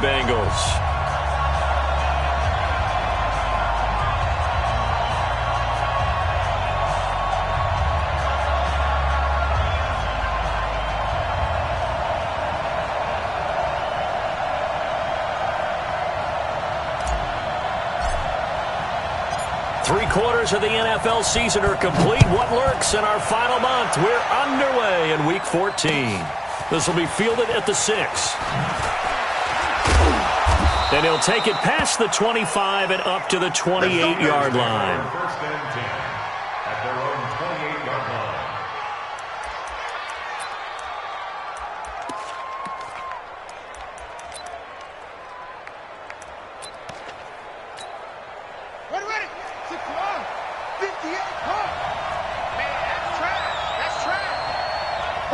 Bengals. Three-quarters of the NFL season are complete. What lurks in our final month? We're underway in Week 14. This will be fielded at the 6. And he'll take it past the 25 and up to the 28-yard line. First and 10 at their own 28-yard line. Ready. 61, 58, come. Man, that's trash. That's trash.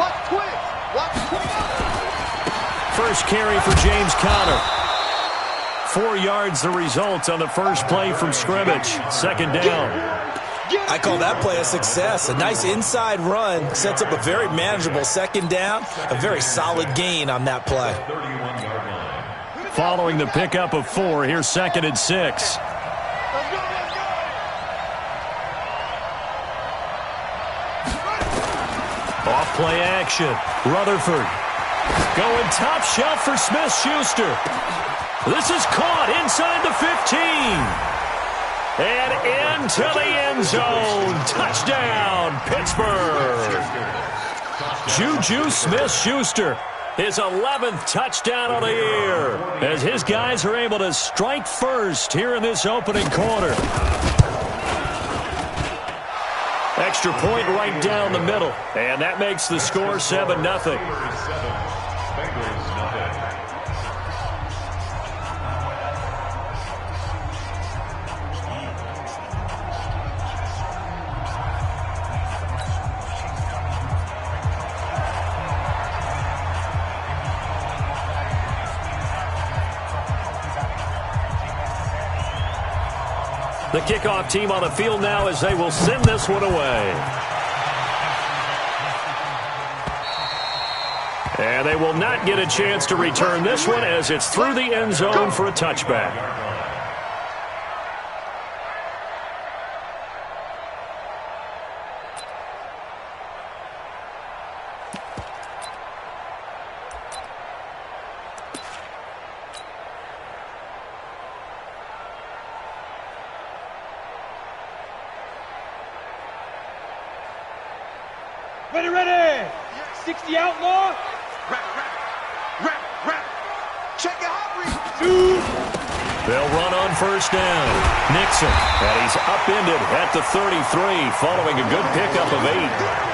Watch twins. Watch twins. First carry for James Conner. 4 yards the result on the first play from scrimmage. Second down. I call that play a success. A nice inside run sets up a very manageable second down. A very solid gain on that play. 31-yard line. Following the pickup of 4, here's second and 6. Off play action. Rutherford going top shelf for Smith-Schuster. This is caught inside the 15. And into the end zone. Touchdown, Pittsburgh. Juju Smith-Schuster, his 11th touchdown of the year, as his guys are able to strike first here in this opening quarter. Extra point right down the middle, and that makes the score 7-0. Bengals nothing. The kickoff team on the field now as they will send this one away. And they will not get a chance to return this one as it's through the end zone for a touchback. Ready. 60 outlaw. Rap. Check it out. They'll run on first down. Nixon, and he's upended at the 33 following a good pickup of 8.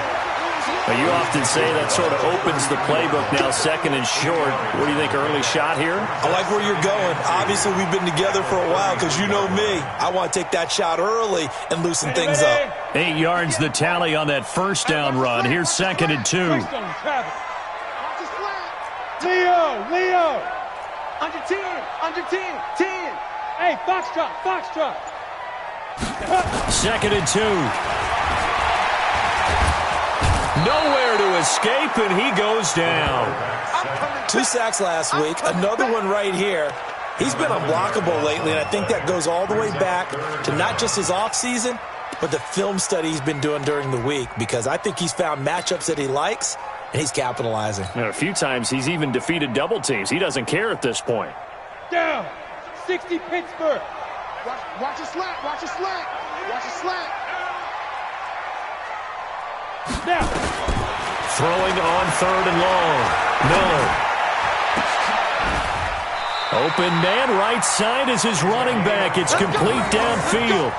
Now, you often say that sort of opens the playbook now, second and short. What do you think, early shot here? I like where you're going. Obviously, we've been together for a while because you know me. I want to take that shot early and loosen things up. 8 yards the tally on that first down run. Here's second and 2. Leo. Under 10. 10. Hey, Foxtrot. Second and 2. Nowhere to escape, and he goes down. 2 sacks last week, another one right here. He's been unblockable lately, and I think that goes all the way back to not just his offseason, but the film study he's been doing during the week, because I think he's found matchups that he likes, and he's capitalizing. And a few times he's even defeated double teams. He doesn't care at this point. Down. 60 Pittsburgh. Watch your slack. Now. Throwing on third and long. Miller. Open man right side is his running back. It's complete downfield.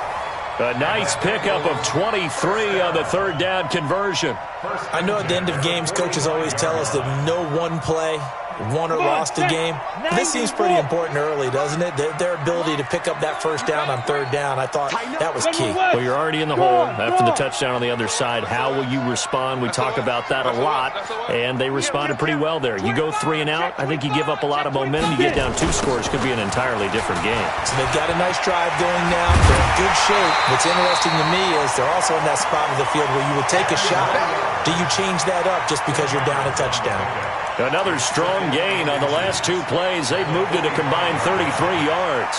A nice pickup of 23 on the third down conversion. I know at the end of games, coaches always tell us that no one play won or lost a game. This seems pretty important early, doesn't it? Their ability to pick up that first down on third down, I thought that was key. Well, you're already in the hole after the touchdown on the other side. How will you respond? We talk about that a lot, and they responded pretty well there. You go 3 and out, I think you give up a lot of momentum. You get down 2 scores, could be an entirely different game. So they've got a nice drive going now. They're in good shape. What's interesting to me is they're also in that spot of the field where you would take a shot. Do you change that up just because you're down a touchdown? Another strong gain on the last 2 plays. They've moved it a combined 33 yards.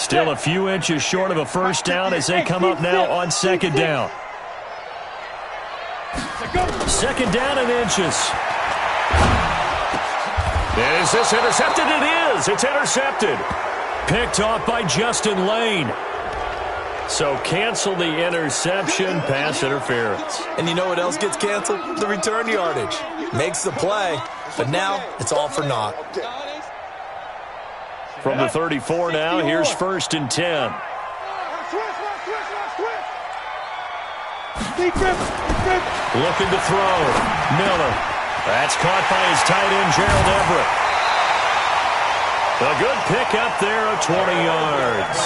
Still a few inches short of a first down as they come up now on second down. Second down and inches. Is this intercepted? It is. It's intercepted. Picked off by Justin Lane. So cancel the interception, pass interference. And you know what else gets canceled? The return yardage. Makes the play, but now it's all for naught. From the 34 now, here's 1st and 10. Looking to throw. Miller. That's caught by his tight end, Gerald Everett. A good pick up there of 20 yards.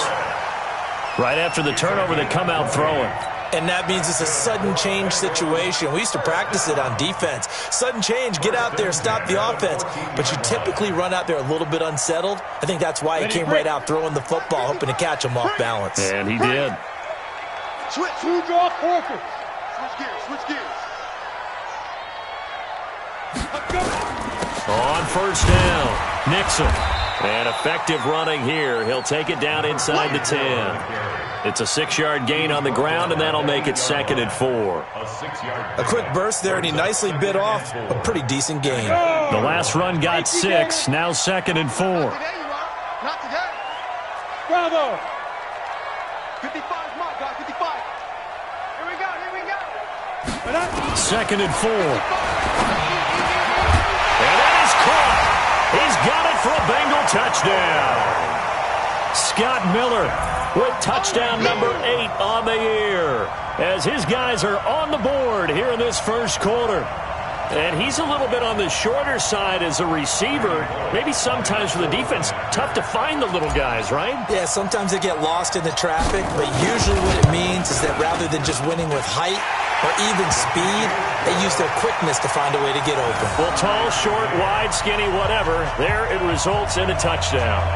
Right after the turnover, they come out throwing. And that means it's a sudden change situation. We used to practice it on defense. Sudden change, get out there, stop the offense. But you typically run out there a little bit unsettled. I think that's why he came right out throwing the football, hoping to catch him off balance. And he did. Switch, draw, focus. Switch gears. On first down, Nixon. And effective running here. He'll take it down inside the 10. It's a 6-yard gain on the ground, and that'll make it 2nd and 4. A quick burst there, and he nicely bit off a pretty decent gain. The last run got 6, now 2nd and 4. Not today. Bravo. 55, mark, guys, 55. Here we go. 2nd and 4. And that is caught. He's got it for a Bengal touchdown. Scott Miller with touchdown number 8 on the year as his guys are on the board here in this first quarter. And he's a little bit on the shorter side as a receiver. Maybe sometimes for the defense, tough to find the little guys, right? Yeah, sometimes they get lost in the traffic, but usually what it means is that rather than just winning with height or even speed, they use their quickness to find a way to get open. Well, tall, short, wide, skinny, whatever, there it results in a touchdown.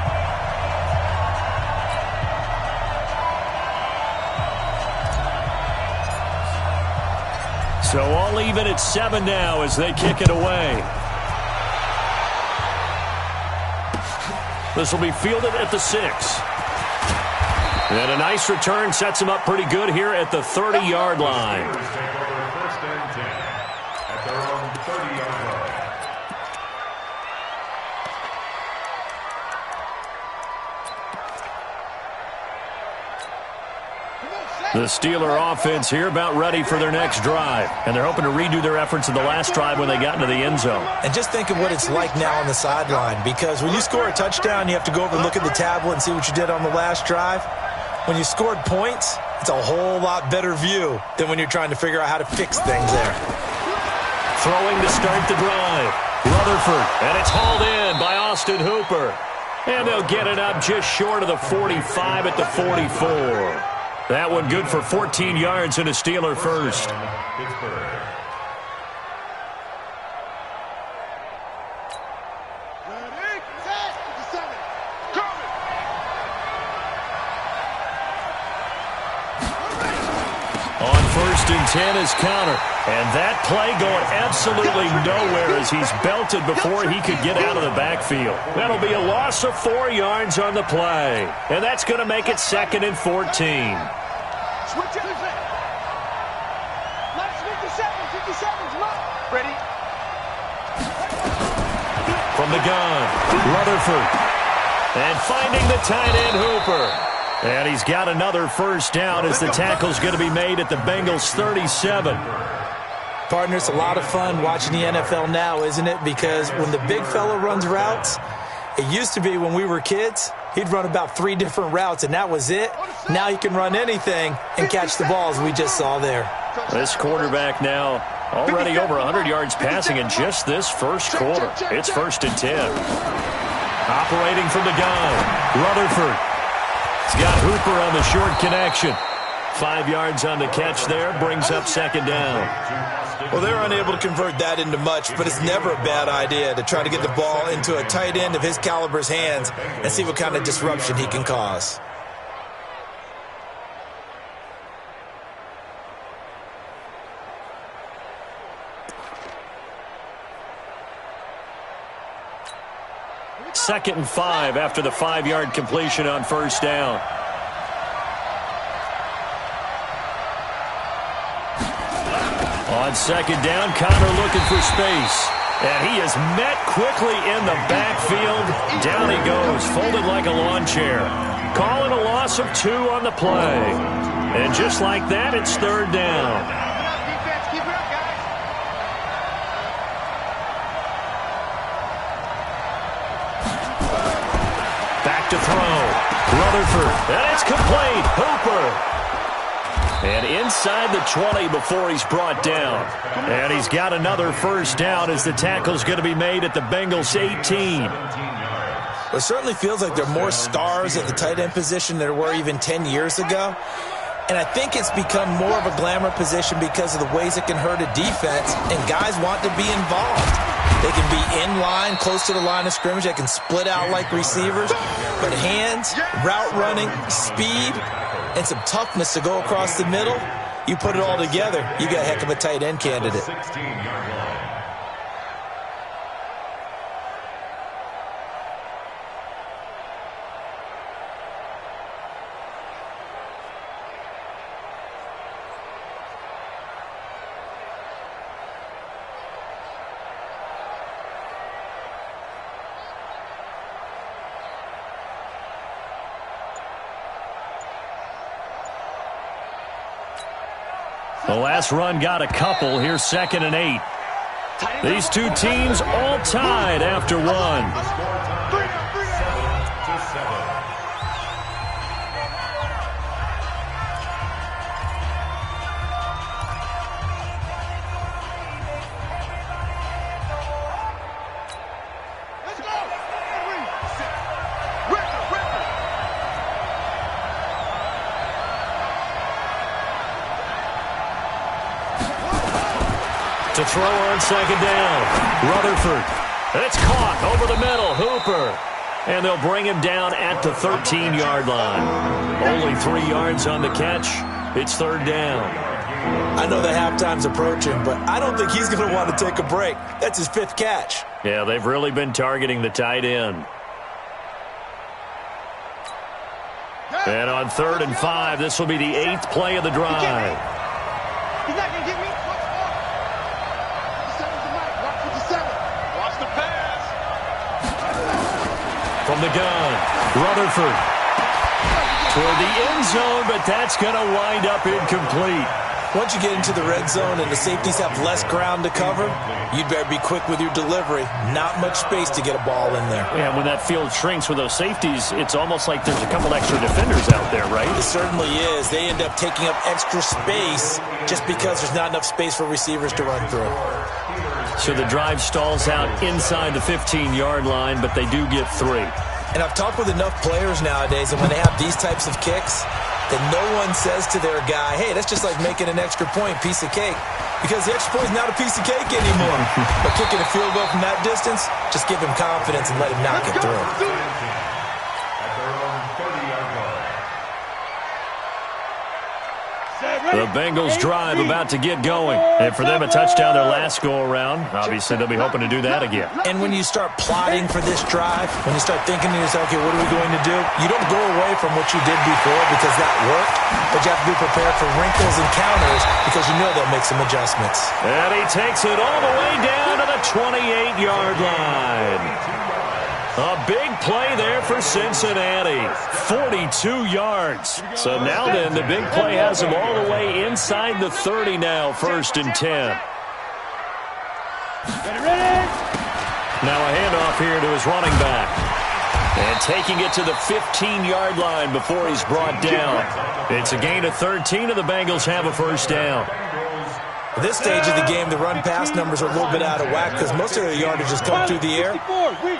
So all even at 7 now as they kick it away. This will be fielded at the 6. And a nice return sets him up pretty good here at the 30-yard line. First and 10 at their own 30-yard line. The Steeler offense here about ready for their next drive. And they're hoping to redo their efforts in the last drive when they got into the end zone. And just think of what it's like now on the sideline, because when you score a touchdown, you have to go over and look at the tablet and see what you did on the last drive. When you scored points, it's a whole lot better view than when you're trying to figure out how to fix things there. Throwing to start the drive. Rutherford, and it's hauled in by Austin Hooper. And they'll get it up just short of the 45 at the 44. That one good for 14 yards and a Steeler first. On 1st and 10 is counter. And that play going absolutely nowhere as he's belted before he could get out of the backfield. That'll be a loss of 4 yards on the play. And that's going to make it 2nd and 14. Switch it. Let's 57, come on. Ready? From the gun, Rutherford. And finding the tight end, Hooper. And he's got another first down as the tackle's going to be made at the Bengals' 37. Partner, it's a lot of fun watching the NFL now, isn't it? Because when the big fella runs routes, it used to be when we were kids, he'd run about 3 different routes, and that was it. Now he can run anything and catch the balls we just saw there. This quarterback now already over 100 yards passing in just this first quarter. It's 1st and 10. Operating from the gun, Rutherford. He's got Hooper on the short connection. 5 yards on the catch there, brings up 2nd down. Well, they're unable to convert that into much, but it's never a bad idea to try to get the ball into a tight end of his caliber's hands and see what kind of disruption he can cause. 2nd and 5 after the 5-yard completion on first down. On 2nd down, Connor looking for space. And he is met quickly in the backfield. Down he goes, folded like a lawn chair. Calling a loss of 2 on the play. And just like that, it's 3rd down. Keep it up, guys. Back to throw. Rutherford. And it's complete. Hooper. And inside the 20 before he's brought down. And he's got another first down as the tackle's going to be made at the Bengals 18. Well, it certainly feels like there are more stars at the tight end position than there were even 10 years ago. And I think it's become more of a glamour position because of the ways it can hurt a defense, and guys want to be involved. They can be in line, close to the line of scrimmage. They can split out like receivers. But hands, route running, speed, and some toughness to go across the middle, you put it all together, you got a heck of a tight end candidate. 16-yard line. The last run got a couple. Here's 2nd and 8. These two teams all tied after 1. Let's go. Ripper. To throw on 2nd down. Rutherford. It's caught over the middle. Hooper. And they'll bring him down at the 13-yard line. Only 3 yards on the catch. It's 3rd down. I know the halftime's approaching, but I don't think he's going to want to take a break. That's his 5th catch. Yeah, they've really been targeting the tight end. And on 3rd and 5, this will be the 8th play of the drive. He's not going to get me. From the gun, Rutherford toward the end zone, but that's going to wind up incomplete. Once you get into the red zone and the safeties have less ground to cover, you'd better be quick with your delivery. Not much space to get a ball in there. Yeah, when that field shrinks with those safeties, it's almost like there's a couple extra defenders out there, right? It certainly is. They end up taking up extra space just because there's not enough space for receivers to run through. So the drive stalls out inside the 15-yard line, but they do get 3. And I've talked with enough players nowadays, and when they have these types of kicks, that no one says to their guy, hey, that's just like making an extra point, piece of cake. Because the extra point is not a piece of cake anymore. But kicking a field goal from that distance, just give him confidence and let him knock it through. At their own 30-yard line. The Bengals drive about to get going. And for them, a touchdown their last go-around. Obviously, they'll be hoping to do that again. And when you start plotting for this drive, when you start thinking to yourself, okay, what are we going to do? You don't go away from what you did before because that worked, but you have to be prepared for wrinkles and counters because you know they'll make some adjustments. And he takes it all the way down to the 28-yard line. A big play there for Cincinnati. 42 yards. So now then, the big play has him all the way inside the 30 now, 1st and 10. Now a handoff here to his running back. And taking it to the 15-yard line before he's brought down. It's a gain of 13, and the Bengals have a first down. At this stage of the game, the run-pass numbers are a little bit out of whack because most of their yardage has come through the air.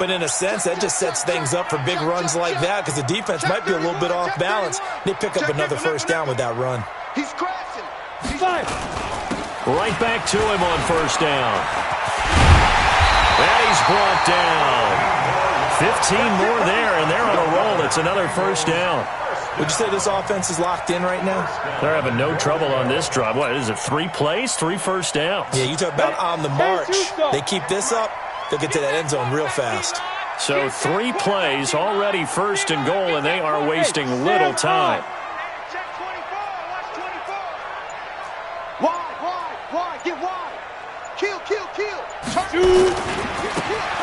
But in a sense, that just sets things up for big runs like that because the defense might be a little bit off balance. They pick up another first down with that run. He's crashing. Right back to him on first down. And he's brought down. 15 more there, and they're on a roll. It's another first down. Would you say this offense is locked in right now? They're having no trouble on this drive. What is it, 3 plays, 3 first downs? Yeah, you talk about on the march. They keep this up, they'll get to that end zone real fast. So 3 plays, already first and goal, and they are wasting little time. Check 24. Watch 24. Wide. Get wide. Kill.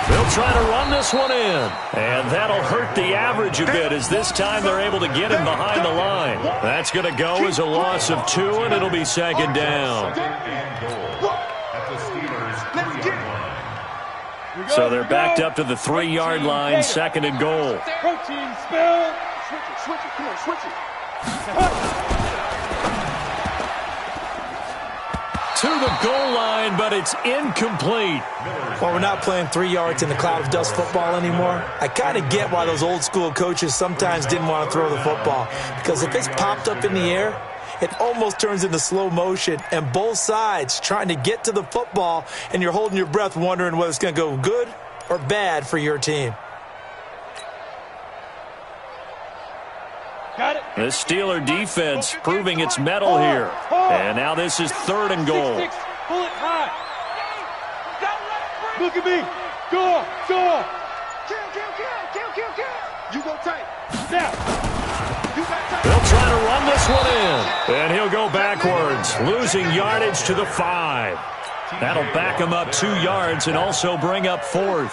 They'll try to run this one in. And that'll hurt the average a bit as this time they're able to get him behind the line. That's going to go as a loss of 2, and it'll be second down. So they're backed up to the 3-yard line, second and goal. Protein spill. Switch it. Come on, switch it. To the goal line, but it's incomplete. Well, we're not playing 3 yards in the cloud of dust football anymore. I kind of get why those old school coaches sometimes didn't want to throw the football. Because if it's popped up in the air, it almost turns into slow motion, and both sides trying to get to the football, and you're holding your breath wondering whether it's going to go good or bad for your team. Got it. The Steeler defense proving its mettle here. And now this is third and goal. Pull it high. Look at me. Go. Kill. You go tight. Snap. They'll try to run this one in. And he'll go backwards, losing yardage to the 5. That'll back him up 2 yards and also bring up 4th.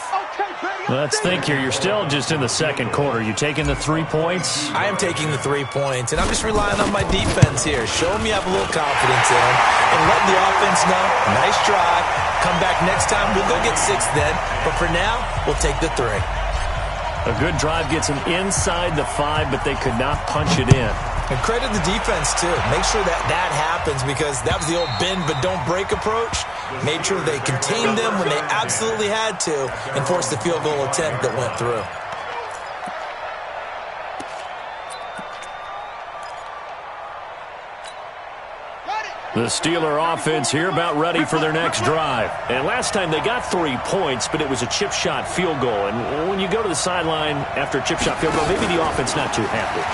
Let's think here. You're still just in the second quarter. You taking the 3 points? I am taking the 3 points, and I'm just relying on my defense here. Showing me I have a little confidence in them and letting the offense know, nice drive. Come back next time. We'll go get 6 then. But for now, we'll take the 3. A good drive gets them inside the 5, but they could not punch it in. And credit the defense, too. Make sure that happens because that was the old bend but don't break approach. Made sure they contained them when they absolutely had to and forced the field goal attempt that went through. The Steeler offense here about ready for their next drive. And last time they got 3 points, but it was a chip shot field goal. And when you go to the sideline after a chip shot field goal, maybe the offense not too happy.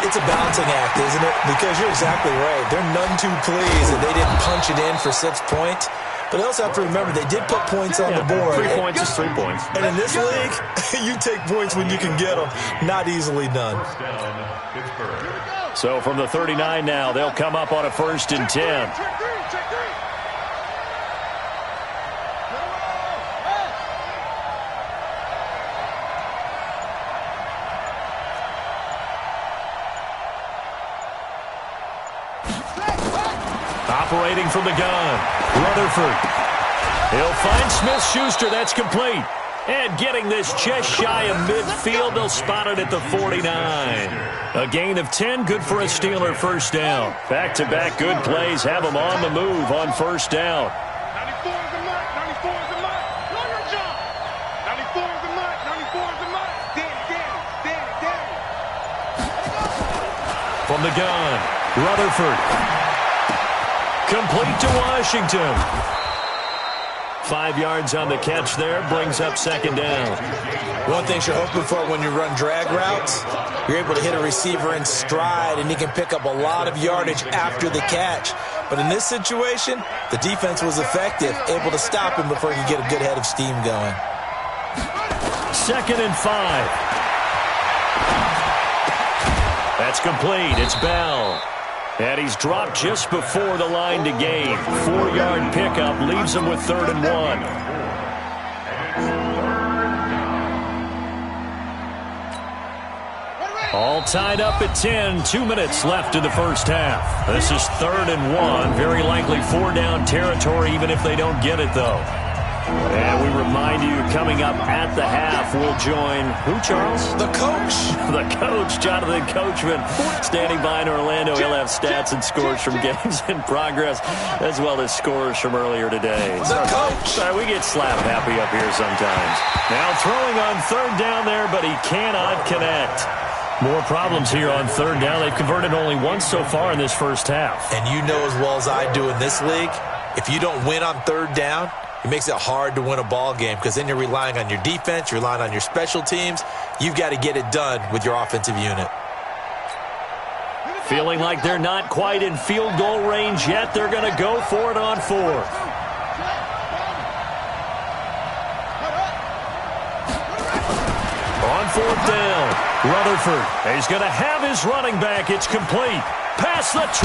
It's a balancing act, isn't it? Because you're exactly right. They're none too pleased that they didn't punch it in for 6 points. But they also have to remember they did put points on the board. 3 points is 3 points. And in this league, you take points when you can get them. Not easily done. So from the 39 now, they'll come up on a 1st and 10. Operating from the gun, Rutherford. He'll find Smith-Schuster. That's complete. And getting this just shy of midfield, they'll spot it at the 49. A gain of 10, good for a Steeler first down. Back-to-back good plays have them on the move on first down. 94 is the mark. 94 is the mark. Run your job. 94 is the mark. 94 is the mark. Danny. From the gun, Rutherford. Complete to Washington. 5 yards on the catch there, brings up second down. One thing you're hoping for when you run drag routes, you're able to hit a receiver in stride, and he can pick up a lot of yardage after the catch. But in this situation, the defense was effective, able to stop him before he could get a good head of steam going. 2nd and 5. That's complete. It's Bell. And he's dropped just before the line to gain. 4-yard pickup leaves him with 3rd and 1. All tied up at 10. 2 minutes left in the first half. This is 3rd and 1. Very likely 4-down territory, even if they don't get it, though. And we remind you, coming up at the half, we'll join who, Charles? The coach. The coach, Jonathan Coachman, standing by in Orlando. He'll have stats and scores from games in progress, as well as scores from earlier today. The coach. Sorry, we get slap happy up here sometimes. Now throwing on 3rd down there, but he cannot connect. More problems here on 3rd down. They've converted only once so far in this first half. And you know as well as I do in this league, if you don't win on 3rd down, it makes it hard to win a ball game because then you're relying on your defense, you're relying on your special teams. You've got to get it done with your offensive unit. Feeling like they're not quite in field goal range yet. They're going to go for it on 4th. 4th down. Rutherford, he's going to have his running back. It's complete. Past the 20.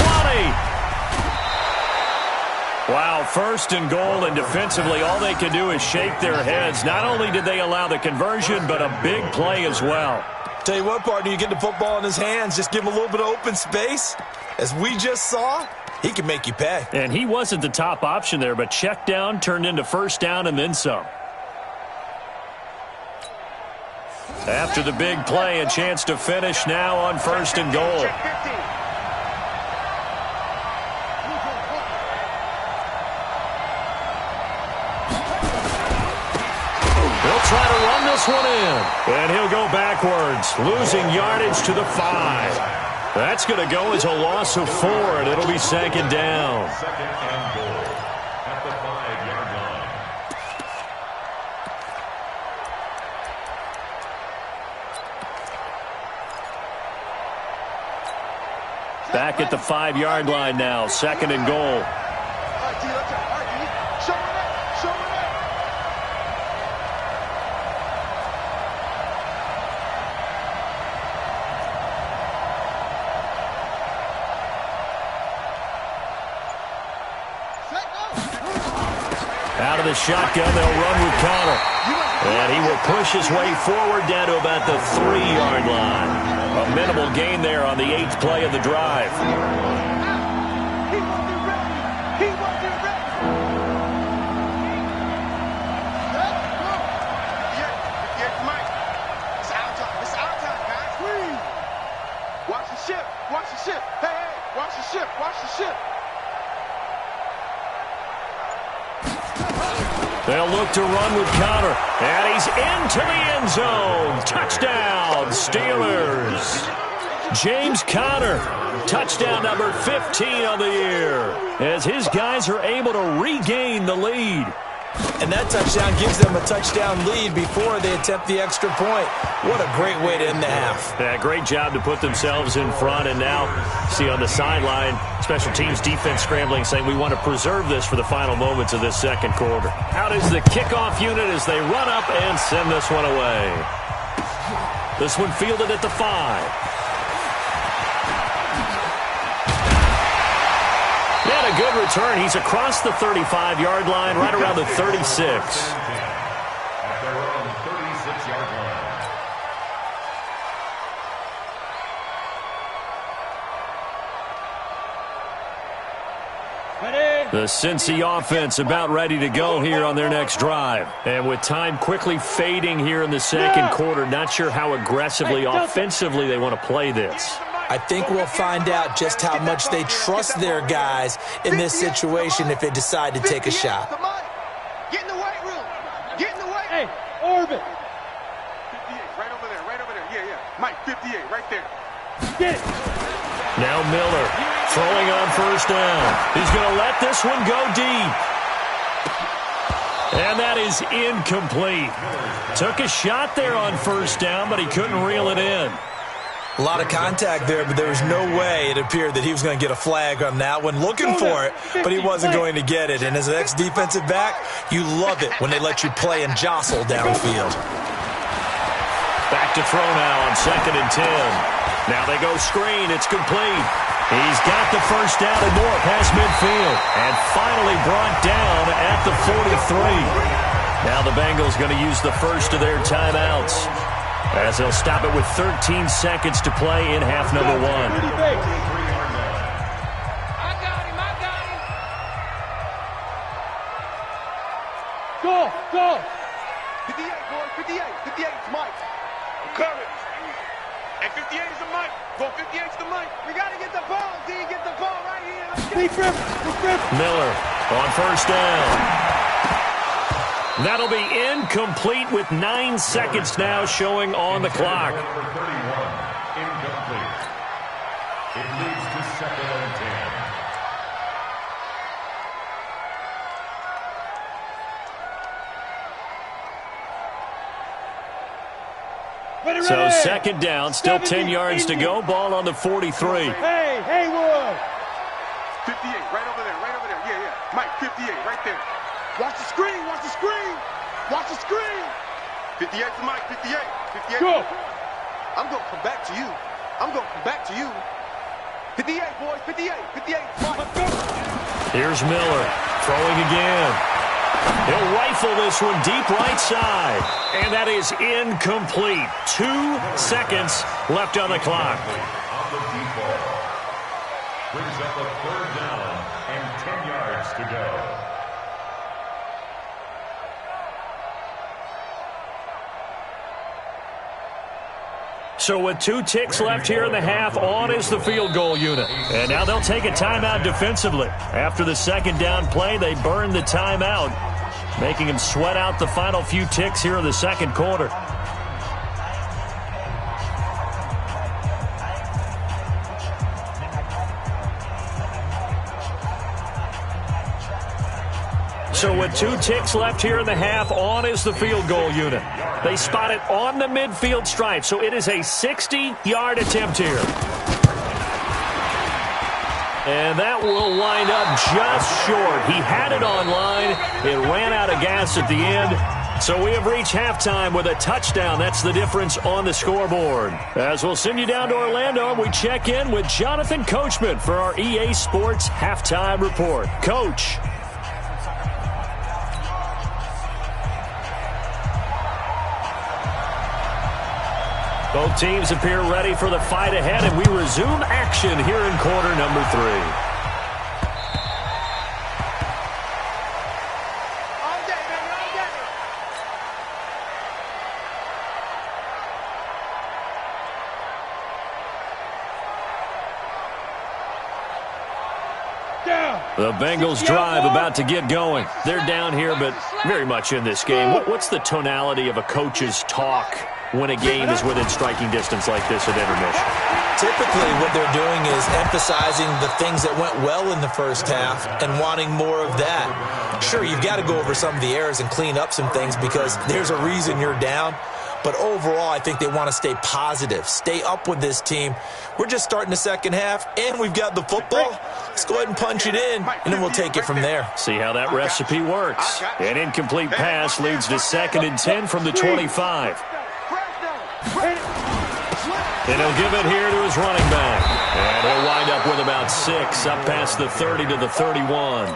Wow, 1st and goal, and defensively all they can do is shake their heads. Not only did they allow the conversion, but a big play as well. Tell you what, partner, you get the football in his hands, just give him a little bit of open space. As we just saw, he can make you pay. And he wasn't the top option there, but check down turned into 1st down and then some. After the big play, a chance to finish now on 1st and goal. Try to run this one in. And he'll go backwards, losing yardage to the 5. That's going to go as a loss of 4, and it'll be 2nd down. 2nd and goal at the 5-yard line. Back at the 5-yard line now, 2nd and goal. Out of the shotgun, they'll run with Connor. And he will push his way forward down to about the 3-yard line. A minimal gain there on the 8th play of the drive. Watch the ship. Watch the ship. Hey, watch the ship. Watch the ship. They'll look to run with Connor. And he's into the end zone. Touchdown, Steelers. James Conner, touchdown number 15 on the year, as his guys are able to regain the lead. And that touchdown gives them a touchdown lead before they attempt the extra point. What a great way to end the half. Yeah, great job to put themselves in front. And now, see on the sideline, special teams defense scrambling, saying we want to preserve this for the final moments of this 2nd quarter. Out is the kickoff unit as they run up and send this one away. This one fielded at the 5. And a good return. He's across the 35-yard line, right around the 36. At their own 36-yard line. The Cincy offense about ready to go here on their next drive. And with time quickly fading here in the 2nd quarter, not sure how aggressively, offensively they want to play this. I think we'll find out just how much they trust their guys in this situation if they decide to take a shot. Get in the weight room. Get in the weight room. Hey, Orbit. 58, right over there, right over there. Yeah, yeah. Mike, 58, right there. Get it. Now Miller throwing on 1st down. He's going to let this one go deep. And that is incomplete. Took a shot there on 1st down, but he couldn't reel it in. A lot of contact there, but there was no way it appeared that he was going to get a flag on that one. Looking for it, but he wasn't going to get it. And as an ex-defensive back, you love it when they let you play and jostle downfield. Back to throw now on 2nd and 10. Now they go screen. It's complete. He's got the 1st down and more past midfield. And finally brought down at the 43. Now the Bengals going to use the first of their timeouts, as they'll stop it with 13 seconds to play in half number 1. I got him. Go. 58, boy. 58. 58 is Mike. I'm coming. And 58 is the Mike. Go 58 is the Mike. We got to get the ball, D. Get the ball right here. Big Griff. Miller on 1st down. That'll be incomplete with 9 seconds now showing on the clock. Number 31, incomplete. It leads to 2nd and 10. So 2nd down, still 10 yards to go. Ball on the 43. Hey, Haywood. 58, right over there. Yeah, yeah. Mike, 58, right there. Watch the screen. Watch the screen. 58 to Mike, 58. Go. I'm going to come back to you. I'm going to come back to you. 58, boys, 58. 58. Let's go. Here's Miller throwing again. He'll rifle this one deep right side. And that is incomplete. 2 seconds left on the clock. On the deep ball. Brings up a 3rd down and 10 yards to go. So with 2 ticks left here in the half, on is the field goal unit. And now they'll take a timeout defensively. After the 2nd down play, they burn the timeout, making them sweat out the final few ticks here in the 2nd quarter. So with 2 ticks left here in the half, on is the field goal unit. They spot it on the midfield stripe, so it is a 60-yard attempt here. And that will wind up just short. He had it on line. It ran out of gas at the end. So we have reached halftime with a touchdown. That's the difference on the scoreboard. As we'll send you down to Orlando, we check in with Jonathan Coachman for our EA Sports Halftime Report. Coach. Both teams appear ready for the fight ahead, and we resume action here in quarter number 3. All day, baby, all day. Down. The Bengals drive about to get going. They're down here, but very much in this game. What's the tonality of a coach's talk when a game is within striking distance like this at intermission? Typically, what they're doing is emphasizing the things that went well in the first half and wanting more of that. Sure, you've got to go over some of the errors and clean up some things because there's a reason you're down. But overall, I think they want to stay positive, stay up with this team. We're just starting the 2nd half, and we've got the football. Let's go ahead and punch it in, and then we'll take it from there. See how that recipe works. An incomplete pass leads to 2nd and 10 from the 25. And he'll give it here to his running back. And he'll wind up with about 6, up past the 30 to the 31.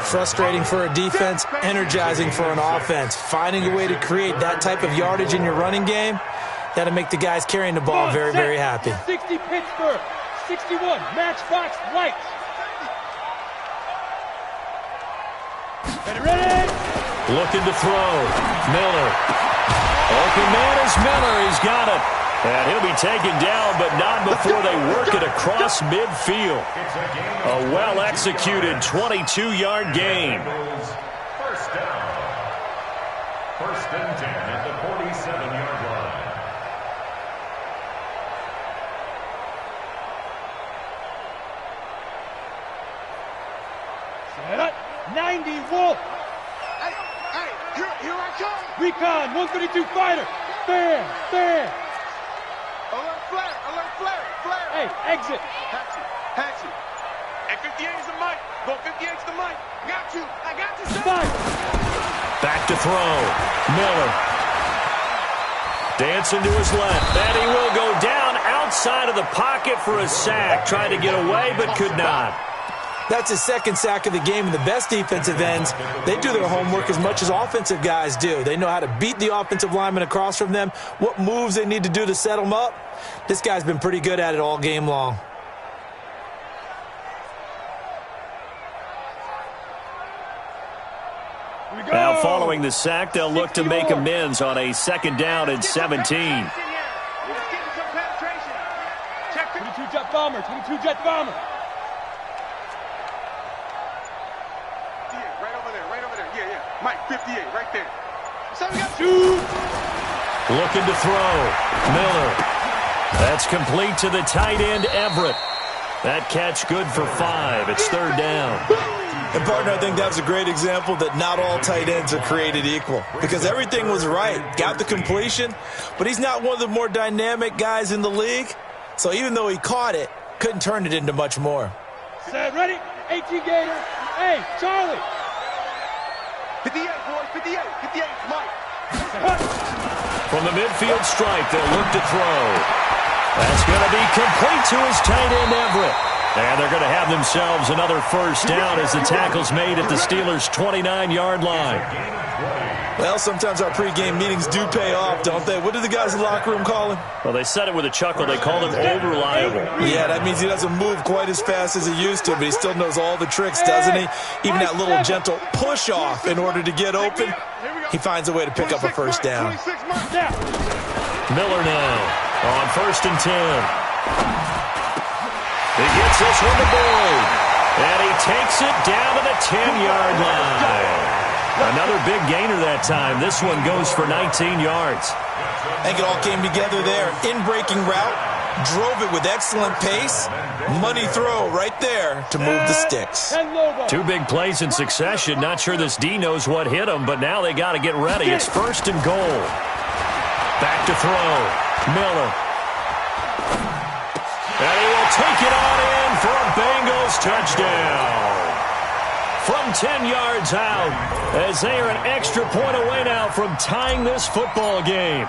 Frustrating for a defense, energizing for an offense. Finding a way to create that type of yardage in your running game, that'll make the guys carrying the ball very, very happy. 60 Pittsburgh. 61 Matchbox Lights. Ready? Looking to throw. Miller. Open man is Miller. He's got it. And he'll be taken down, but not before they work it across midfield. A well-executed 22-yard gain. First down. 1st and 10 at the 47-yard line. Set up. 90 Wolf. Hey, here I come. Recon 132 fighter. Fair. Alert flare. Hey, exit. Hatchet. And 58 is the mic. Go 58 to the mic. I got you, sir. Fight. Back to throw. Miller. Dancing to his left. And he will go down outside of the pocket for a sack. Tried to get away, but could not. That's his 2nd sack of the game, and the best defensive ends, they do their homework as much as offensive guys do. They know how to beat the offensive lineman across from them, what moves they need to do to set them up. This guy's been pretty good at it all game long. Now following the sack, they'll look to make amends on a 2nd down and 17. 22 jet bomber. Right over there. Yeah. Mike, 58, right there. So we got Shoot. Looking to throw. Miller. That's complete to the tight end, Everett. That catch good for 5. It's 3rd down. And, partner, I think that was a great example that not all tight ends are created equal because everything was right. Got the completion, but he's not one of the more dynamic guys in the league. So even though he caught it, couldn't turn it into much more. Set, ready? 18 Gator. Hey, Charlie. 58, boys, 58. 58 is Mike. From the midfield stripe, they'll look to throw. That's going to be complete to his tight end, Everett. And they're going to have themselves another first down as the tackle's made at the Steelers' 29-yard line. Well, sometimes our pregame meetings do pay off, don't they? What do the guys in the locker room call him? Well, they said it with a chuckle. They called him old reliable. Yeah, that means he doesn't move quite as fast as he used to, but he still knows all the tricks, doesn't he? Even that little gentle push-off in order to get open, he finds a way to pick up a first down. Miller now on 1st and 10. He gets this one to Boyd, and he takes it down to the 10-yard line. Another big gainer that time. This one goes for 19 yards. I think it all came together there. In-breaking route, drove it with excellent pace. Money throw right there to move the sticks. 2 big plays in succession. Not sure this D knows what hit him, but now they got to get ready. It's 1st and goal. Back to throw. Miller. And he will take it on in for a Bengals touchdown. From 10 yards out, as they are an extra point away now from tying this football game.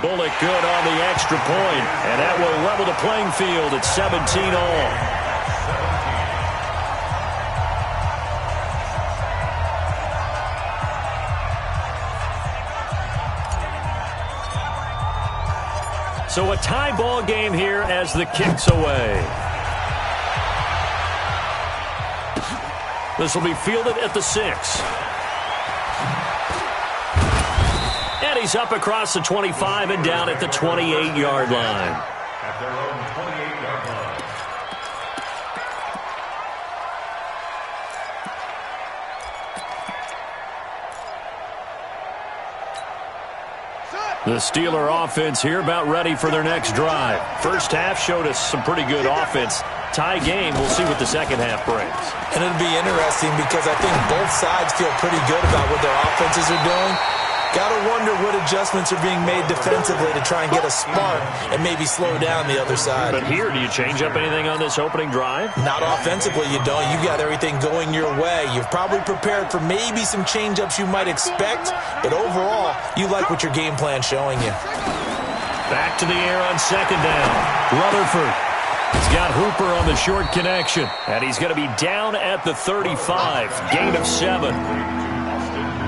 Bullock good on the extra point, and that will level the playing field at 17 all. So a tie ball game here as the kick's away. This will be fielded at the 6. And he's up across the 25 and down at the 28-yard line. At their own 28-yard line. The Steeler offense here about ready for their next drive. First half showed us some pretty good offense. Tie game, we'll see what the second half brings. And it'll be interesting because I think both sides feel pretty good about what their offenses are doing. Got to wonder what adjustments are being made defensively to try and get a spark and maybe slow down the other side. But here, do you change up anything on this opening drive? Not offensively, you don't. You've got everything going your way. You've probably prepared for maybe some change-ups you might expect, but overall, you like what your game plan's showing you. Back to the air on 2nd down. Rutherford. He's got Hooper on the short connection, and he's going to be down at the 35. Gain of 7.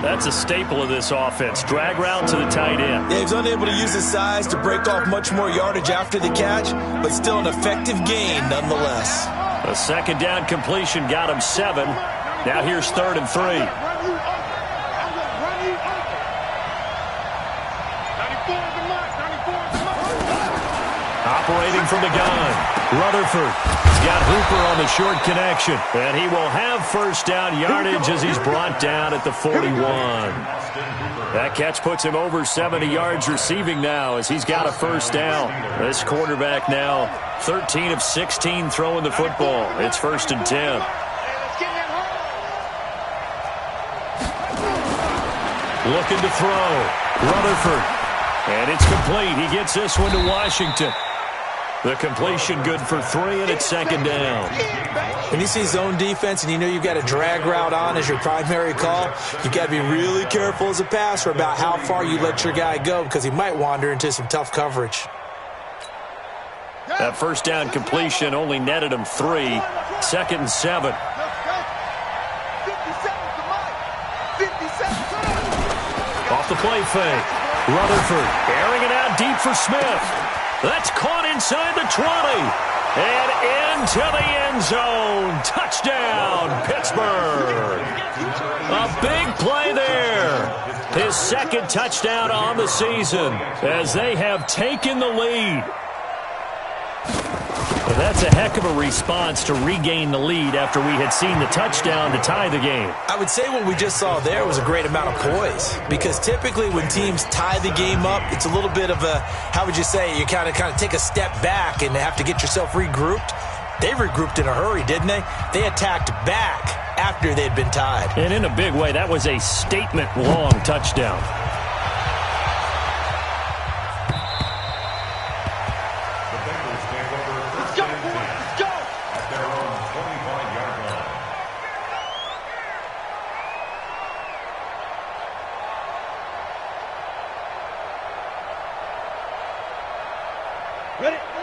That's a staple of this offense. Drag route to the tight end. Yeah, he's unable to use his size to break off much more yardage after the catch, but still an effective gain nonetheless. A 2nd down completion got him 7. Now here's 3rd and 3. Operating from the gun, Rutherford. He's got Hooper on the short connection, and he will have 1st down yardage as he's brought down at the 41. That catch puts him over 70 yards receiving now as he's got a 1st down. This quarterback now 13 of 16 throwing the football. It's 1st and 10. Looking to throw, Rutherford. And it's complete. He gets this one to Washington. The completion good for 3, and it's 2nd down. When you see zone defense and you know you've got a drag route on as your primary call, you've got to be really careful as a passer about how far you let your guy go because he might wander into some tough coverage. That 1st down completion only netted him 3. 2nd and 7. Off the play fake. Rutherford airing it out deep for Smith. That's caught inside the 20. And into the end zone. Touchdown, Pittsburgh. A big play there. His 2nd touchdown on the season as they have taken the lead. Well, that's a heck of a response to regain the lead after we had seen the touchdown to tie the game. I would say what we just saw there was a great amount of poise because typically when teams tie the game up, it's a little bit of a, how would you say, you kind of take a step back and have to get yourself regrouped. They regrouped in a hurry, didn't they? They attacked back after they'd been tied. And in a big way, that was a statement-long touchdown.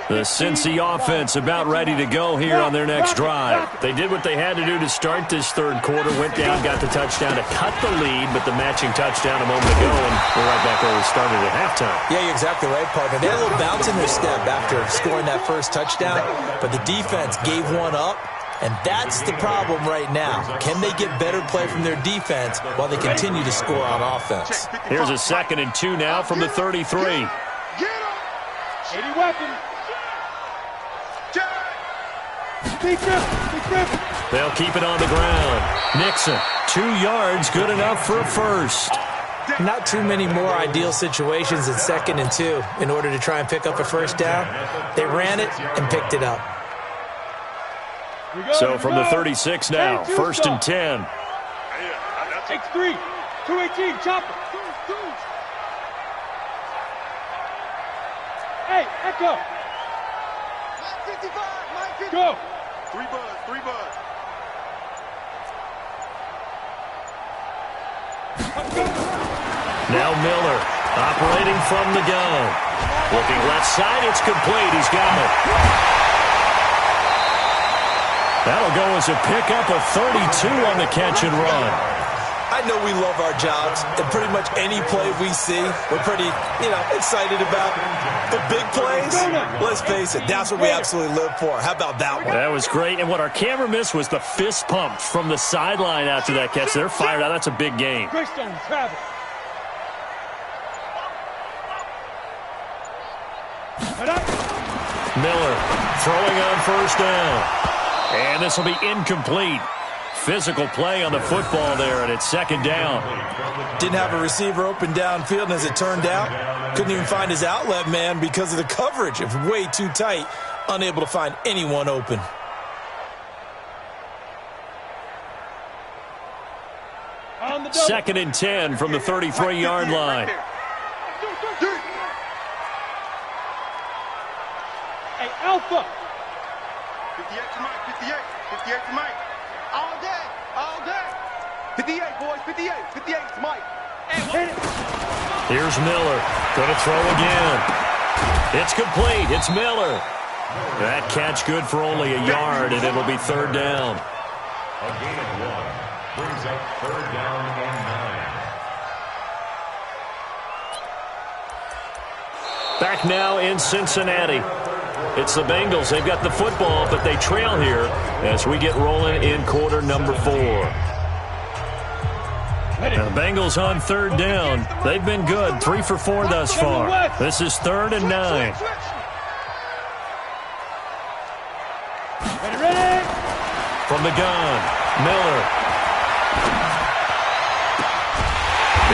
The Cincy offense about ready to go here on their next drive. They did what they had to do to start this third quarter, went down, got the touchdown to cut the lead, but the matching touchdown a moment ago, and we're right back where we started at halftime. Yeah, you're exactly right, partner. They had a little bounce in their step after scoring that first touchdown, but the defense gave one up, and that's the problem right now. Can they get better play from their defense while they continue to score on offense? Here's a 2nd and 2 now from the 33. 80 weapons. They'll keep it on the ground. Nixon, 2 yards, good enough for a first. Not too many more ideal situations in 2nd and 2 in order to try and pick up a first down. They ran it and picked it up. So from the 36 now, 1st and 10. X3, 218, chopper. Hey, Echo. 55, Go. 3 buzz. Now Miller, operating from the gun. Looking left side, it's complete. He's got it. That'll go as a pickup of 32 on the catch and run. I know we love our jobs, and pretty much any play we see, we're pretty, excited about. The big plays, let's face it, that's what we absolutely live for. How about that one? That was great, and what our camera missed was the fist pump from the sideline after that catch. They're fired out. That's a big game. Greystone, travel. Miller throwing on 1st down. And this will be incomplete. Physical play on the football there, and it's 2nd down. Didn't have a receiver open downfield, and as it turned out, couldn't even find his outlet man because of the coverage. It was way too tight, unable to find anyone open. On the double. 2nd and 10 from the 33-yard line. Hey, Alpha. 58 to Mike, 58 to Mike. All day. 58, boys, 58 to Mike. Hit it. Here's Miller. Going to throw again. It's complete. It's Miller. That catch good for only a yard, and it'll be 3rd down. A gain of 1 brings up 3rd down and 9. Back now in Cincinnati. It's the Bengals. They've got the football, but they trail here as we get rolling in quarter number 4. Now the Bengals on 3rd down. They've been good, 3 for 4 thus far. This is 3rd and 9. Ready. From the gun, Miller.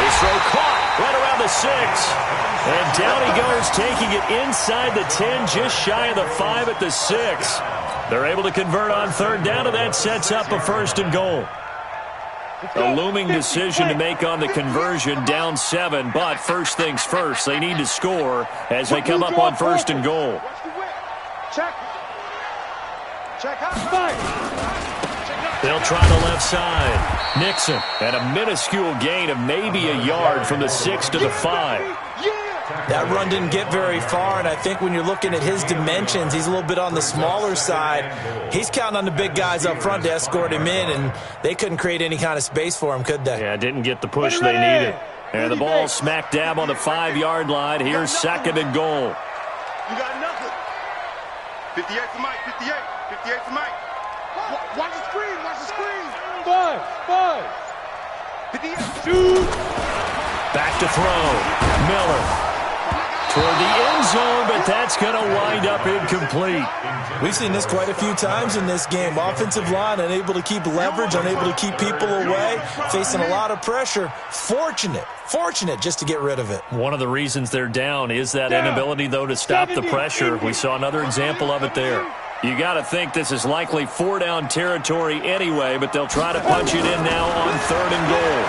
His throw caught right around the 6. And down he goes, taking it inside the 10, just shy of the 5 at the 6. They're able to convert on 3rd down, and that sets up a 1st and goal. A looming decision to make on the conversion, down 7, but first things first, they need to score as they come up on 1st and goal. Check out. They'll try the left side. Nixon at a minuscule gain of maybe a yard from the 6 to the 5. That run didn't get very far, and I think when you're looking at his dimensions, he's a little bit on the smaller side. He's counting on the big guys up front to escort him in, and they couldn't create any kind of space for him, could they? Yeah, didn't get the push they needed. And the ball smack dab on the 5-yard line. Here's 2nd and goal. You got nothing. 58 to Mike, 58 to Mike. Watch the screen. 5. 58. Shoot. Back to throw. Miller toward the end zone, but that's going to wind up incomplete. We've seen this quite a few times in this game. Offensive line unable to keep leverage, unable to keep people away, facing a lot of pressure. Fortunate just to get rid of it. One of the reasons they're down is that inability, though, to stop the pressure. We saw another example of it there. You got to think this is likely 4-down territory anyway, but they'll try to punch it in now on 3rd and goal.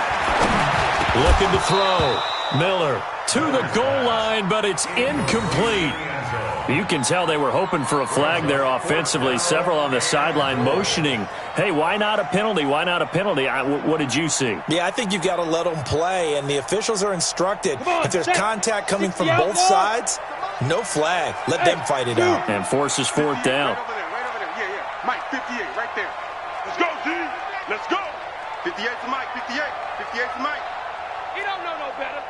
Looking to throw. Miller to the goal line, but it's incomplete. You can tell they were hoping for a flag there offensively. Several on the sideline motioning, hey, why not a penalty? Why not a penalty? What did you see? Yeah, I think you've got to let them play, and the officials are instructed if there's contact coming from both sides, No flag. Let them fight it out. And forces fourth down. Right over there. Yeah. Mike, 58, right there. Let's go, D. Let's go. 58 to Mike, 58. 58 to Mike. He don't know no better.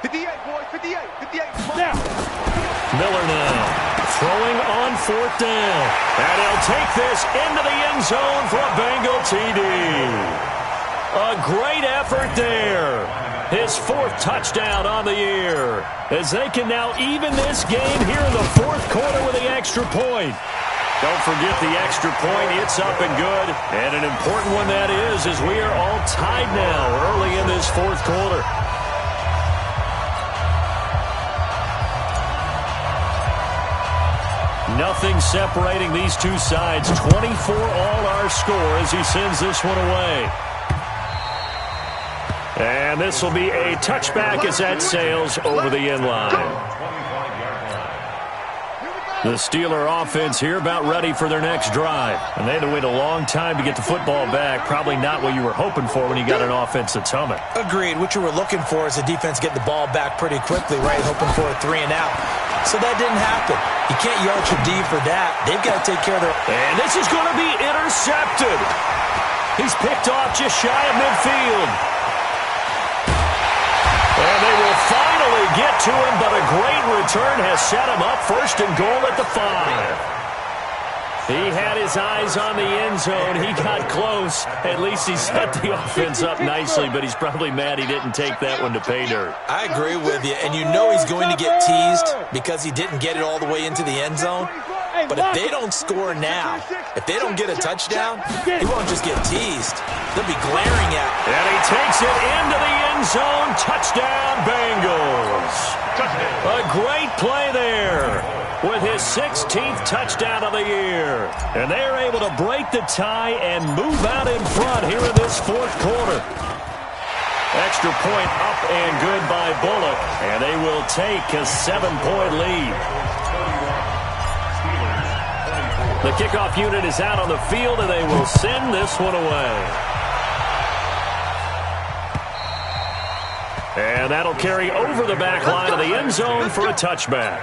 58, boys, 58. 58 to Mike. Now. Miller now throwing on fourth down. And he'll take this into the end zone for a Bengal TD. A great effort there. His fourth touchdown on the year. As they can now even this game here in the fourth quarter with the extra point. Don't forget the extra point. It's up and good. And an important one that is, as we are all tied now early in this fourth quarter. Nothing separating these two sides. 24 all our score as he sends this one away. And this will be a touchback as that sails over the end line. The Steeler offense here about ready for their next drive. And they had to wait a long time to get the football back. Probably not what you were hoping for when you got an offense that's humming. Agreed. What you were looking for is the defense get the ball back pretty quickly, right? Hoping for a 3 and out. So that didn't happen. You can't yell at your D for that. They've got to take care of their... And this is going to be intercepted. He's picked off just shy of midfield. And they will finally get to him, but a great return has set him up first and goal at the 5. He had his eyes on the end zone. He got close. At least he set the offense up nicely, but he's probably mad he didn't take that one to pay dirt. I agree with you, and you know he's going to get teased because he didn't get it all the way into the end zone. But if they don't score now, if they don't get a touchdown, he won't just get teased. They'll be glaring at him. And he takes it into the end zone. Touchdown, Bengals. A great play there with his 16th touchdown of the year. And they're able to break the tie and move out in front here in this fourth quarter. Extra point up and good by Bullock. And they will take a 7-point lead. The kickoff unit is out on the field, and they will send this one away. And that'll carry over the back line of the end zone for a touchback.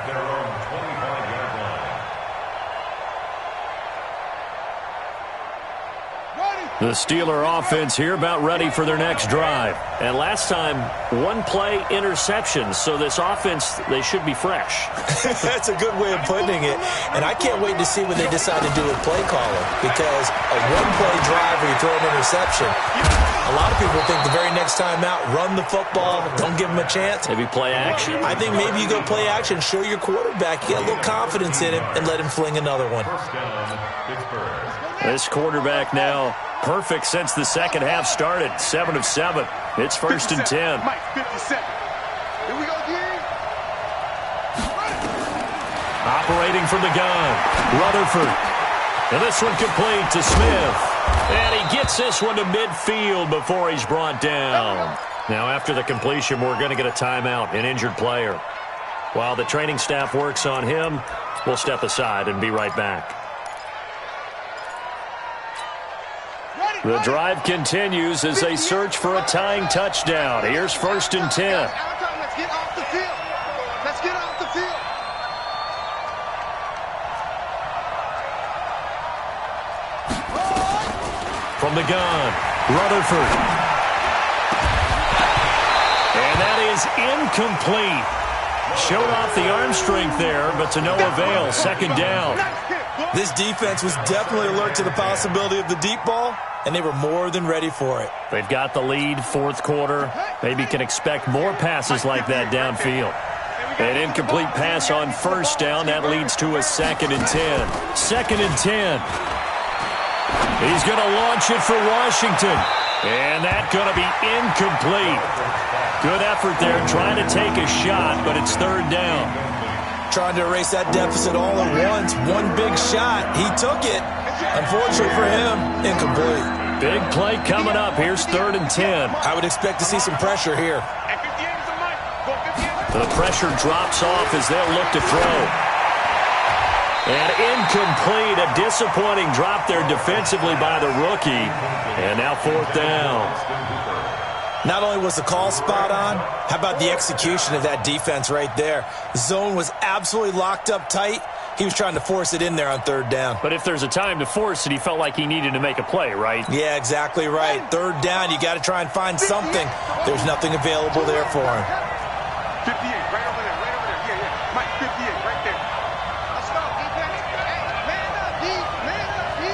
The Steeler offense here about ready for their next drive. And last time, one-play interceptions. So this offense, they should be fresh. That's a good way of putting it. And I can't wait to see what they decide to do with play calling. Because a one-play drive where you throw an interception, a lot of people think the very next time out, run the football, don't give them a chance. Maybe play action? I think maybe you go play action, show your quarterback, you get a little confidence in him, and let him fling another one. This quarterback now perfect since the second half started. 7 of 7. It's first and 10. Mike, 57. Here we go, again. Operating from the gun, Rutherford. And this one complete to Smith. And he gets this one to midfield before he's brought down. Now after the completion, we're going to get a timeout, an injured player. While the training staff works on him, we'll step aside and be right back. The drive continues as they search for a tying touchdown. Here's first and 10. Let's get off the field. Let's get off the field. From the gun, Rutherford. And that is incomplete. Showed off the arm strength there, but to no avail. Second down. This defense was definitely alert to the possibility of the deep ball, and they were more than ready for it. They've got the lead, fourth quarter. Maybe can expect more passes like that downfield. An incomplete pass on first down. That leads to a 2nd and 10. 2nd and 10. He's going to launch it for Washington. And that's going to be incomplete. Good effort there trying to take a shot, but it's third down. Trying to erase that deficit all at once. One big shot. He took it. Unfortunately for him, incomplete. Big play coming up. Here's 3rd and 10. I would expect to see some pressure here. The pressure drops off as they'll look to throw. And incomplete. A disappointing drop there defensively by the rookie. And now 4th down. Not only was the call spot on, how about the execution of that defense right there? The zone was absolutely locked up tight. He was trying to force it in there on third down. But if there's a time to force it, he felt like he needed to make a play, right? Yeah, exactly right. Third down, you got to try and find something. There's nothing available there for him. 58, right over there, right over there. Yeah. Mike, 58, right there. Let's go, defense. Hey, man up, D. Man up, D.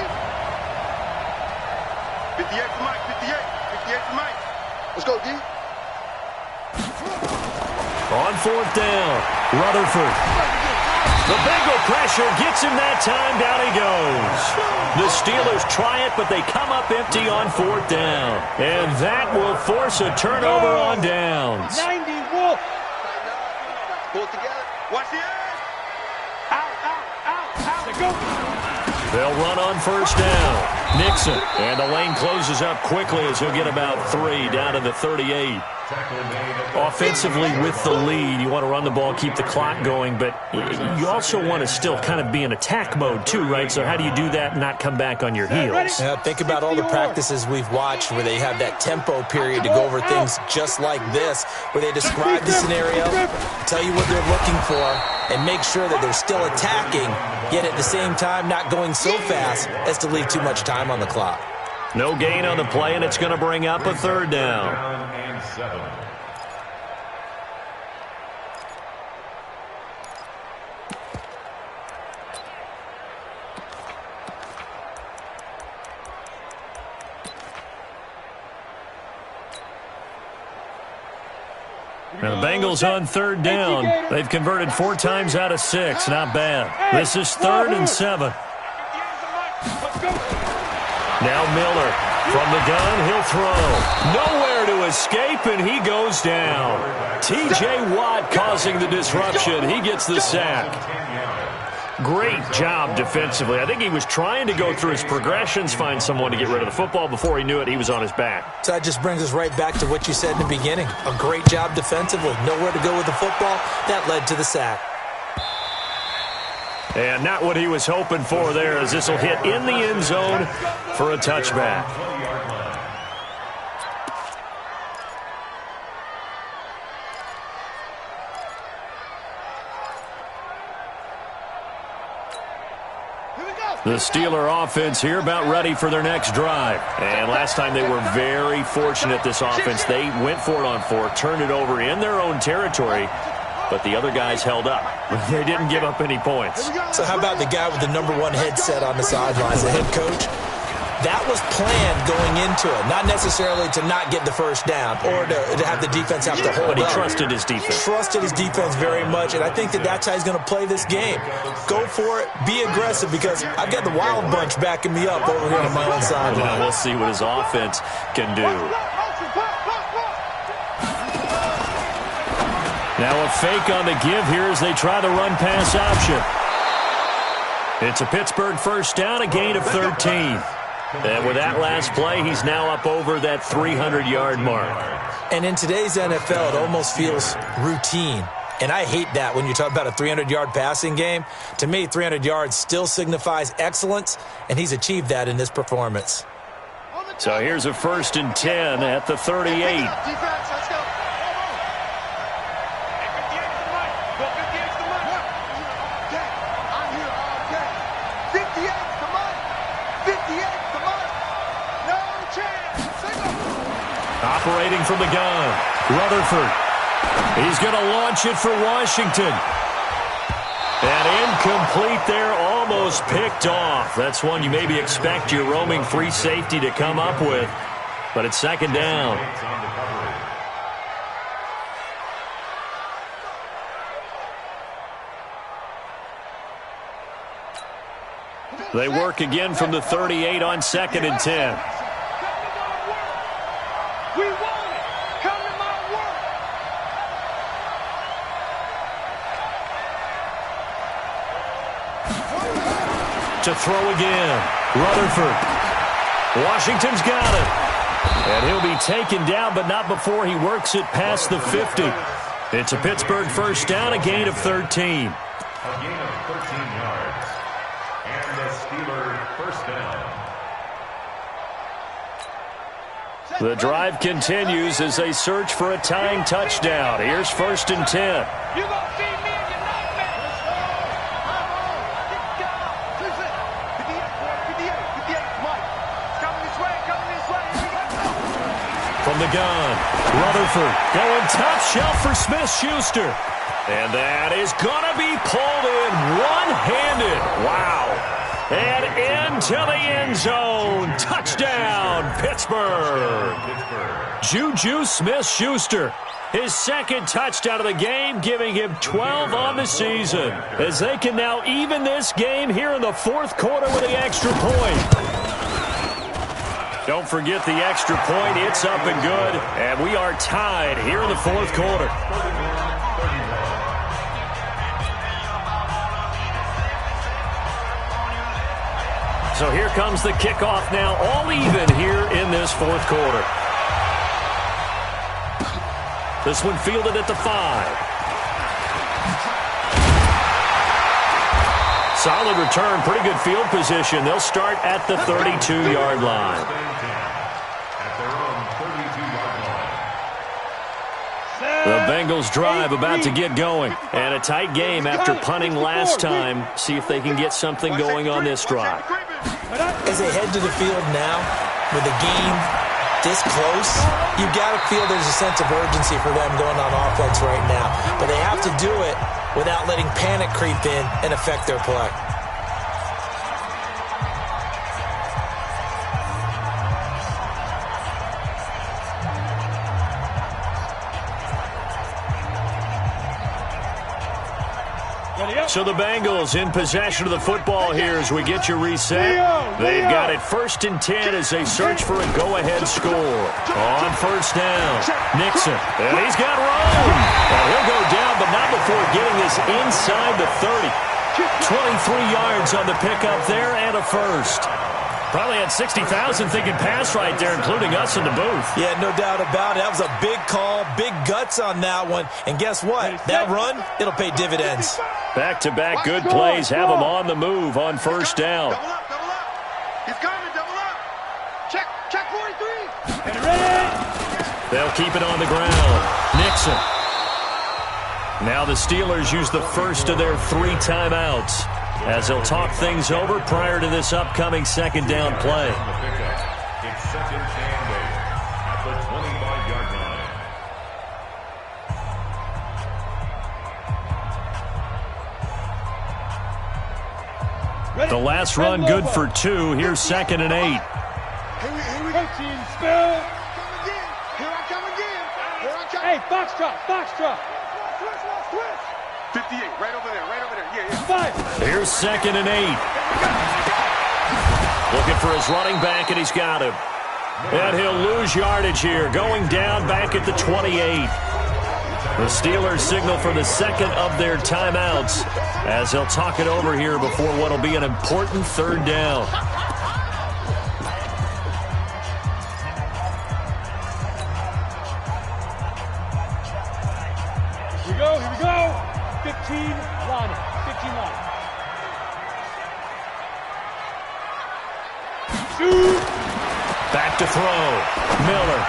58 for Mike, 58. 58 for Mike. Let's go, D. On fourth down, Rutherford. The Bengal pressure gets him that time. Down he goes. The Steelers try it, but they come up empty on fourth down. And that will force a turnover on downs. 90 Wolf. Pull it together. Watch the edge. Out. To go. They'll run on first down. Nixon. And the lane closes up quickly as he'll get about 3 down to the 38. Offensively with the lead, you want to run the ball, keep the clock going, but you also want to still kind of be in attack mode too, right? So how do you do that and not come back on your heels? Yeah, think about all the practices we've watched where they have that tempo period to go over things just like this, where they describe the scenario, tell you what they're looking for, and make sure that they're still attacking, yet at the same time not going so fast as to leave too much time on the clock. No gain on the play, and it's going to bring up a third down. Now the Bengals on third down. They've converted 4 times out of 6. Not bad. This is 3rd and 7. Now Miller from the gun. He'll throw. Nowhere to escape, and he goes down. T.J. Watt causing the disruption. He gets the sack. Great job defensively. I think he was trying to go through his progressions, find someone to get rid of the football. Before he knew it, he was on his back. So that just brings us right back to what you said in the beginning. A great job defensively. Nowhere to go with the football. That led to the sack. And not what he was hoping for there, as this will hit in the end zone for a touchback. The Steeler offense here about ready for their next drive. And last time they were very fortunate, this offense. They went for it on 4, turned it over in their own territory, but the other guys held up. They didn't give up any points. So how about the guy with the #1 headset on the sidelines, the head coach? That was planned going into it, not necessarily to not get the first down or to have the defense have to hold up. But he trusted his defense. Trusted his defense very much, and I think that's how he's going to play this game. Go for it, be aggressive, because I've got the wild bunch backing me up over here on my own sideline. Well, we'll see what his offense can do. Now a fake on the give here as they try the run-pass option. It's a Pittsburgh first down, a gain of 13. And with that last play, he's now up over that 300-yard mark. And in today's NFL, it almost feels routine. And I hate that when you talk about a 300-yard passing game. To me, 300 yards still signifies excellence, and he's achieved that in this performance. So here's a 1st and 10 at the 38. Operating from the gun, Rutherford. He's going to launch it for Washington. And incomplete there, almost picked off. That's one you maybe expect your roaming free safety to come up with. But it's 2nd down. They work again from the 38 on 2nd and 10. We want it. Come to my work. To throw again. Rutherford. Washington's got it. And he'll be taken down, but not before he works it past the 50. It's a Pittsburgh first down, a gain of 13. A gain of 13 yards. And the Steelers first down. The drive continues as they search for a tying touchdown. Here's 1st and 10. You gonna see me in your nightmare. Let's go. 58, Mike. Coming this way, From the gun, Rutherford going top shelf for Smith-Schuster. And that is going to be pulled in one-handed. Wow. And into the end zone. Touchdown, Pittsburgh. Juju Smith-Schuster. His second touchdown of the game, giving him 12 on the season. As they can now even this game here in the 4th quarter with the extra point. Don't forget the extra point. It's up and good. And we are tied here in the 4th quarter. So here comes the kickoff now, all even here in this 4th quarter. This one fielded at the 5. Solid return, pretty good field position. They'll start at the 32-yard line. The Bengals drive about to get going. And a tight game after punting last time. See if they can get something going on this drive. As they head to the field now, with the game this close, you've got to feel there's a sense of urgency for them going on offense right now. But they have to do it without letting panic creep in and affect their play. So the Bengals in possession of the football here as we get you reset. They've got it 1st and 10 as they search for a go-ahead score. On 1st down, Nixon. And he's got room. And he'll go down, but not before getting this inside the 30. 23 yards on the pickup there and a first. Probably had 60,000 thinking pass right there, including us in the booth. Yeah, no doubt about it. That was a big call, big guts on that one. And guess what? That run, it'll pay dividends. Back-to-back good plays have them on the move on 1st down. Double up. He's coming, double up. Check 43. Get ready. They'll keep it on the ground. Nixon. Now the Steelers use the first of their 3 timeouts as they'll talk things over prior to this upcoming 2nd down play. It's 2nd and 8 at the 25-yard line. The last run good for 2. Here's 2nd and 8. Here we go. Protein spill. Here I come again. Hey, foxtrot. Switch. 58, right over there. Yeah. 5. Here's 2nd and 8. Looking for his running back, and he's got him. And he'll lose yardage here, going down back at the 28. The Steelers signal for the 2nd of their timeouts as they'll talk it over here before what will be an important 3rd down. Here we go. 15 line. Shoot. Back to throw. Miller.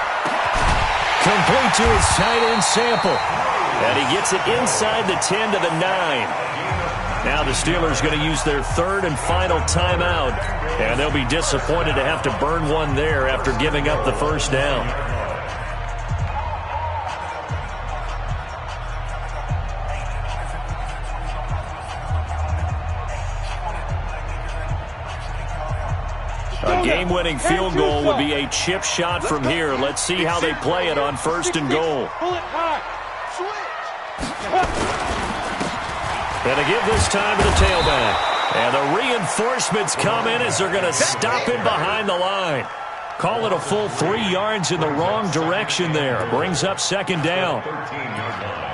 Complete to his tight end Sample. And he gets it inside the 10 to the 9. Now the Steelers going to use their 3rd and final timeout. And they'll be disappointed to have to burn one there after giving up the 1st down. A game-winning field goal would be a chip shot from here. Let's see how they play it on 1st and goal. Pull it high. And to give this time to the tailback. And the reinforcements come in as they're going to stop him behind the line. Call it a full 3 yards in the wrong direction there. Brings up 2nd down. 13-yard line.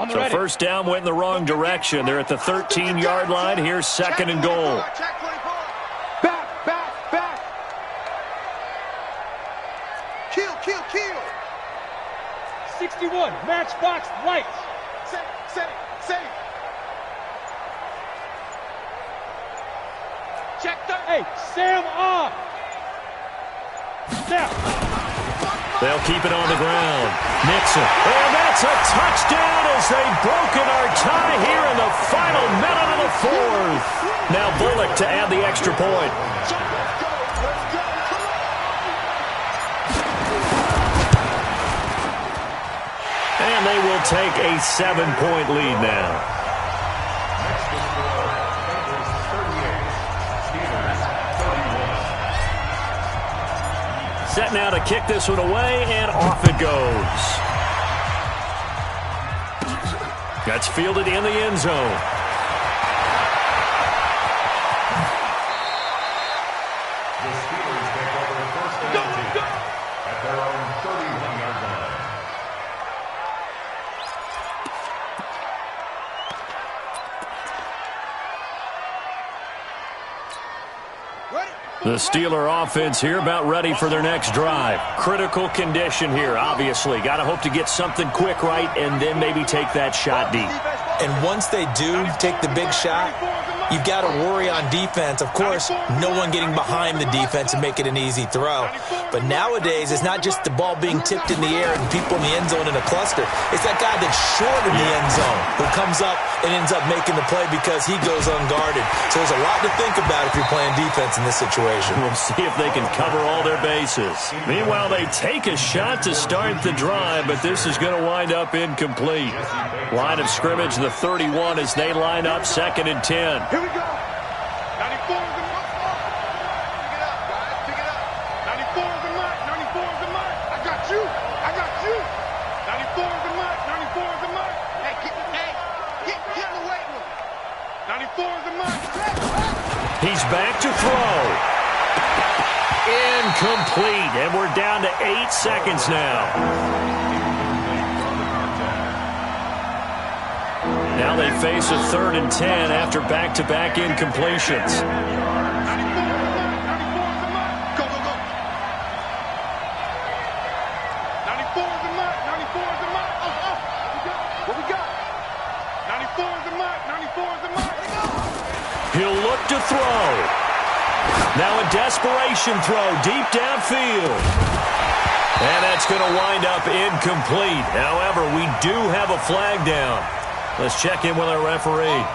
So 1st down went in the wrong direction. They're at the 13-yard line. Here's 2nd and goal. Back. Kill. 61. Matchbox lights. Set it. Hey, Sam off. Now. They'll keep it on the ground. Nixon. And that's a touchdown as they've broken our tie here in the final minute of the fourth. Now Bullock to add the extra point. And they will take a 7-point lead now. Set now to kick this one away, and off it goes. That's fielded in the end zone. The Steelers take over first and 10 at their own 31-yard line. The Steeler offense here about ready for their next drive. Critical condition here, obviously. Got to hope to get something quick right and then maybe take that shot deep. And once they do take the big shot, you've got to worry on defense. Of course, no one getting behind the defense and make it an easy throw. But nowadays, it's not just the ball being tipped in the air and people in the end zone in a cluster. It's that guy that's short in the end zone who comes up and ends up making the play because he goes unguarded. So there's a lot to think about if you're playing defense in this situation. We'll see if they can cover all their bases. Meanwhile, they take a shot to start the drive, but this is going to wind up incomplete. Line of scrimmage, the 31 as they line up 2nd and 10. Here we go. 94 is the mark. Pick it up, guys. Pick it up. 94 is the mark. 94 is the mark. I got you. I got you. 94 is the mark. 94 is the mark. Hey, get in the weight room. 94 is the mark. He's back to throw. Incomplete, and we're down to 8 seconds now. Now they face a 3rd and 10 after back-to-back incompletions. 94 is the mark. Go, go, go. 94 is the mark. 94 is the mark. What we got? 94 is the mark. 94 is the mark. He'll look to throw. Now a desperation throw deep downfield. And that's going to wind up incomplete. However, we do have a flag down. Let's check in with our referee.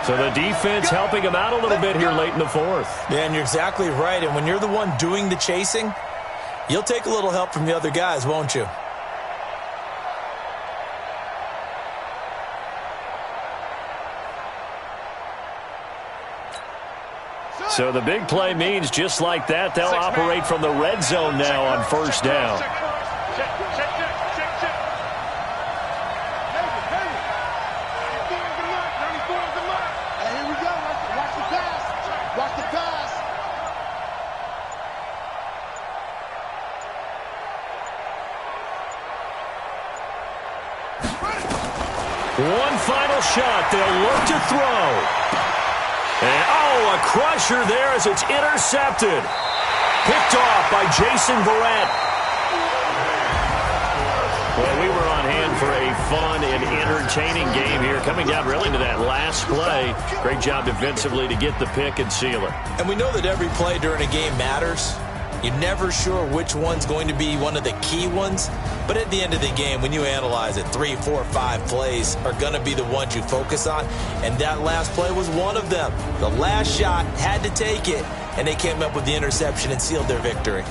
So the defense helping him out a little bit here late in the fourth. Yeah, and you're exactly right. And when you're the one doing the chasing, you'll take a little help from the other guys, won't you? So the big play means just like that, they'll operate from the red zone now on 1st down. One final shot. They'll look to throw. And, a crusher there as it's intercepted. Picked off by Jason Verrett. Well, we were on hand for a fun and entertaining game here. Coming down really to that last play. Great job defensively to get the pick and seal it. And we know that every play during a game matters. You're never sure which one's going to be one of the key ones. But at the end of the game, when you analyze it, 3, 4, 5 plays are going to be the ones you focus on. And that last play was one of them. The last shot had to take it, and they came up with the interception and sealed their victory.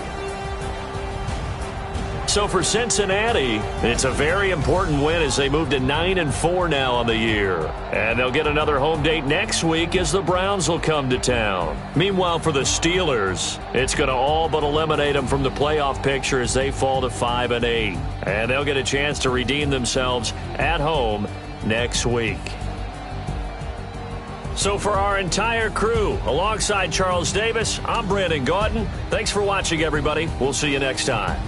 So for Cincinnati, it's a very important win as they move to 9-4 now on the year. And they'll get another home date next week as the Browns will come to town. Meanwhile, for the Steelers, it's going to all but eliminate them from the playoff picture as they fall to 5-8. And they'll get a chance to redeem themselves at home next week. So for our entire crew, alongside Charles Davis, I'm Brandon Gaudin. Thanks for watching, everybody. We'll see you next time.